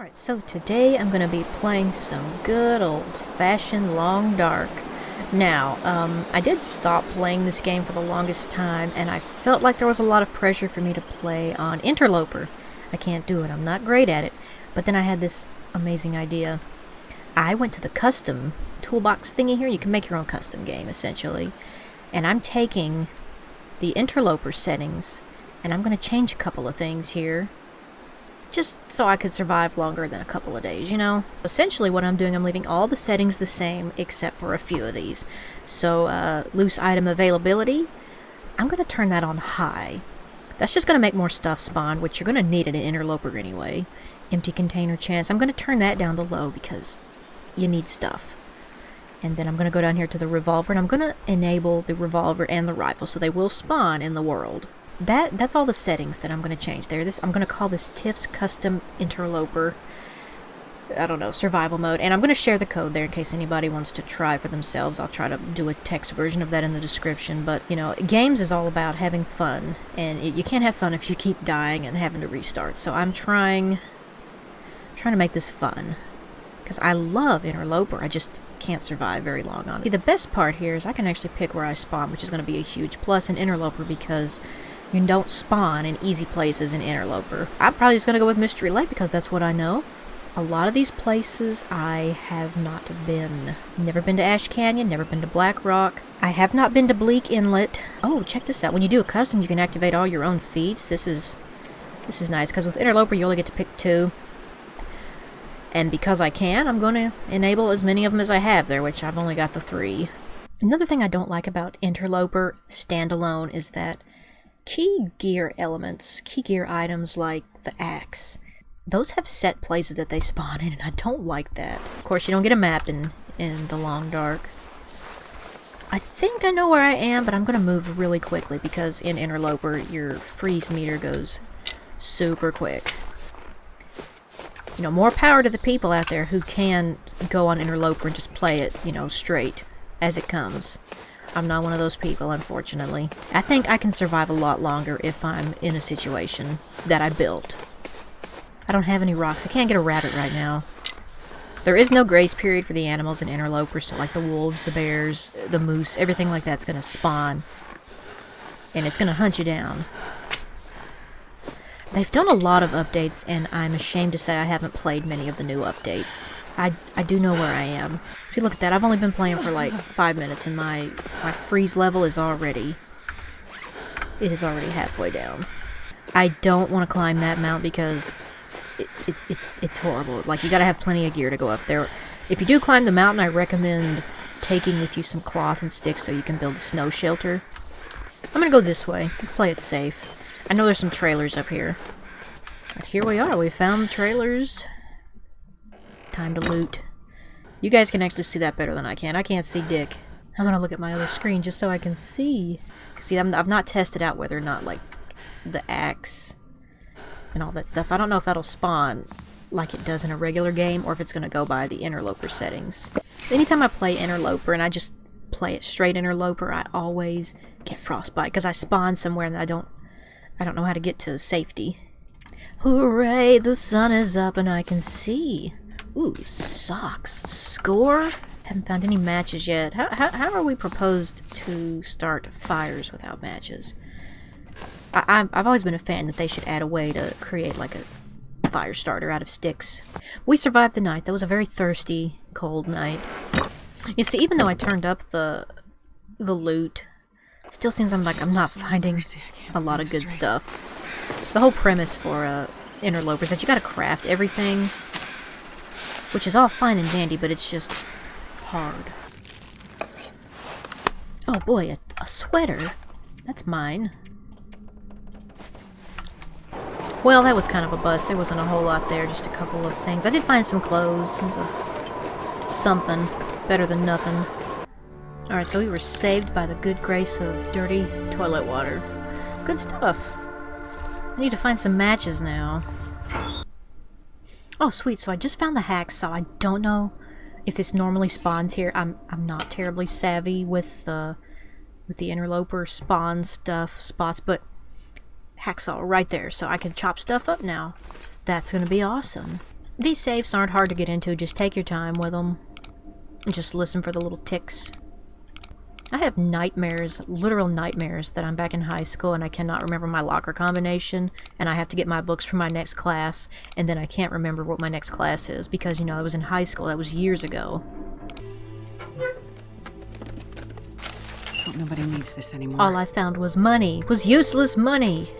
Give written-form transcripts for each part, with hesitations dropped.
Alright, so today I'm going to be playing some good old-fashioned Long Dark. Now, I did stop playing this game for the longest time, and I felt like there was a lot of pressure for me to play on Interloper. I can't do it, I'm not great at it. But then I had this amazing idea. I went to the custom toolbox thingy here. You can make your own custom game, essentially. And I'm taking the Interloper settings, and I'm going to change a couple of things here. Just so I could survive longer than a couple of days, you know? Essentially what I'm doing, I'm leaving all the settings the same except for a few of these. So, loose item availability, I'm going to turn that on high. That's just going to make more stuff spawn, which you're going to need it in Interloper anyway. Empty container chance, I'm going to turn that down to low because you need stuff. And then I'm going to go down here to the revolver, and I'm going to enable the revolver and the rifle so they will spawn in the world. That's all the settings that I'm going to change there. I'm going to call this Tiff's Custom Interloper, I don't know, survival mode. And I'm going to share the code there in case anybody wants to try for themselves. I'll try to do a text version of that in the description. But, you know, games is all about having fun. And you can't have fun if you keep dying and having to restart. So I'm trying to make this fun. Because I love Interloper. I just can't survive very long on it. The best part here is I can actually pick where I spawn, which is going to be a huge plus in Interloper because you don't spawn in easy places in Interloper. I'm probably just going to go with Mystery Lake because that's what I know. A lot of these places I have not been. Never been to Ash Canyon, never been to Black Rock. I have not been to Bleak Inlet. Oh, check this out. When you do a custom, you can activate all your own feats. This is nice because with Interloper you only get to pick 2. And because I can, I'm going to enable as many of them as I have there, which I've only got the 3. Another thing I don't like about Interloper standalone is that key gear elements, key gear items like the axe, those have set places that they spawn in, and I don't like that. Of course, you don't get a map in the Long Dark. I think I know where I am, but I'm going to move really quickly because in Interloper, your freeze meter goes super quick. You know, more power to the people out there who can go on Interloper and just play it, you know, straight as it comes. I'm not one of those people, unfortunately. I think I can survive a lot longer if I'm in a situation that I built. I don't have any rocks. I can't get a rabbit right now. There is no grace period for the animals in Interloper, so like the wolves, the bears, the moose, everything like that's going to spawn. And it's going to hunt you down. They've done a lot of updates, and I'm ashamed to say I haven't played many of the new updates. I do know where I am. See, look at that. I've only been playing for like 5 minutes, and my freeze level is already... It is already halfway down. I don't want to climb that mount because it's horrible. Like, you gotta have plenty of gear to go up there. If you do climb the mountain, I recommend taking with you some cloth and sticks so you can build a snow shelter. I'm gonna go this way. Play it safe. I know there's some trailers up here. But here we are. We found the trailers. Time to loot. You guys can actually see that better than I can. I can't see dick. I'm gonna look at my other screen just so I can see. See, I've not tested out whether or not, like, the axe and all that stuff. I don't know if that'll spawn like it does in a regular game or if it's gonna go by the Interloper settings. Anytime I play Interloper and I just play it straight Interloper, I always get frostbite because I spawn somewhere and I don't know how to get to safety. Hooray, the sun is up and I can see. Ooh, socks. Score? Haven't found any matches yet. How are we proposed to start fires without matches? I've always been a fan that they should add a way to create like a fire starter out of sticks. We survived the night. That was a very thirsty, cold night. You see, even though I turned up the loot, still seems I'm not finding a lot of good stuff. The whole premise for Interloper is that you gotta craft everything, which is all fine and dandy, but it's just hard. Oh boy, a sweater. That's mine. Well, that was kind of a bust. There wasn't a whole lot there, just a couple of things. I did find some clothes. Something. Better than nothing. Alright, so we were saved by the good grace of dirty toilet water. Good stuff. I need to find some matches now. Oh, sweet. So I just found the hacksaw. I don't know if this normally spawns here. I'm not terribly savvy with the Interloper spawn spots, but hacksaw right there, so I can chop stuff up now. That's gonna be awesome. These safes aren't hard to get into, just take your time with them. And just listen for the little ticks. I have nightmares, literal nightmares, that I'm back in high school and I cannot remember my locker combination, and I have to get my books for my next class, and then I can't remember what my next class is, because, you know, I was in high school, that was years ago. Hope nobody needs this anymore. All I found was money, was useless money!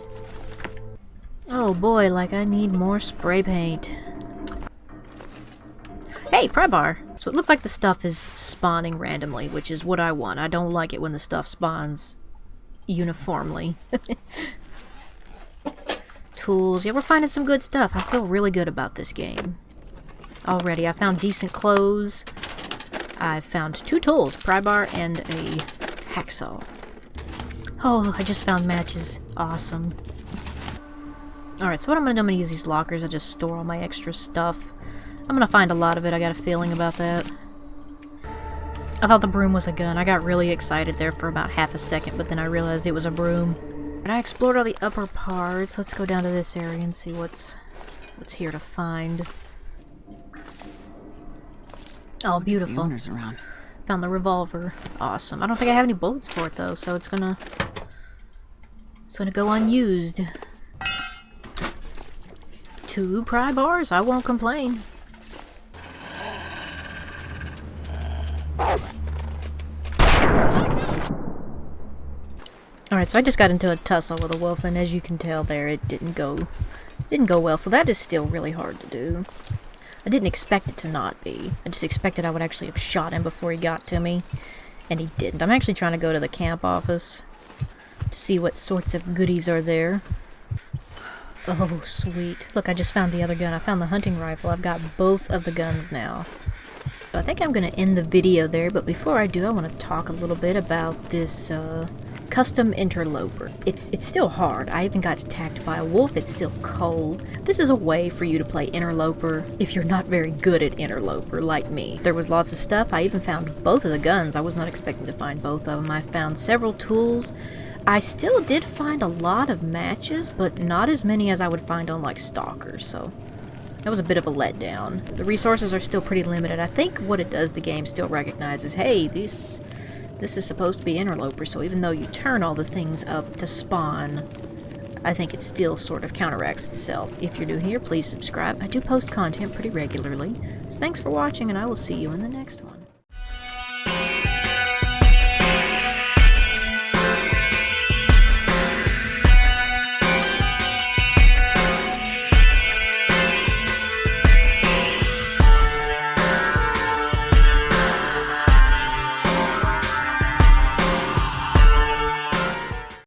Oh boy, like I need more spray paint. Hey, pry bar! So it looks like the stuff is spawning randomly, which is what I want. I don't like it when the stuff spawns uniformly. Tools. Yeah, we're finding some good stuff. I feel really good about this game. Already, I found decent clothes. I found 2 tools, pry bar and a hacksaw. Oh, I just found matches. Awesome. Alright, so what I'm gonna do, I'm gonna use these lockers. I just store all my extra stuff. I'm gonna find a lot of it, I got a feeling about that. I thought the broom was a gun. I got really excited there for about half a second, but then I realized it was a broom. But I explored all the upper parts. Let's go down to this area and see what's here to find. Oh, beautiful. The owner's around. Found the revolver. Awesome. I don't think I have any bullets for it though, so it's gonna go unused. 2 pry bars, I won't complain. Alright, so I just got into a tussle with a wolf, and as you can tell there, it didn't go well, so that is still really hard to do. I didn't expect it to not be. I just expected I would actually have shot him before he got to me, and he didn't. I'm actually trying to go to the camp office to see what sorts of goodies are there. Oh, sweet. Look, I just found the other gun. I found the hunting rifle. I've got both of the guns now. So I think I'm going to end the video there, but before I do, I want to talk a little bit about this custom interloper. It's still hard. I even got attacked by a wolf. It's still cold. This is a way for you to play interloper if you're not very good at interloper like me. There was lots of stuff. I even found both of the guns. I was not expecting to find both of them. I found several tools. I still did find a lot of matches, but not as many as I would find on like Stalkers, so that was a bit of a letdown. The resources are still pretty limited. I think what it does, the game still recognizes, hey, this is supposed to be interloper, so even though you turn all the things up to spawn, I think it still sort of counteracts itself. If you're new here, please subscribe. I do post content pretty regularly. So thanks for watching, and I will see you in the next one.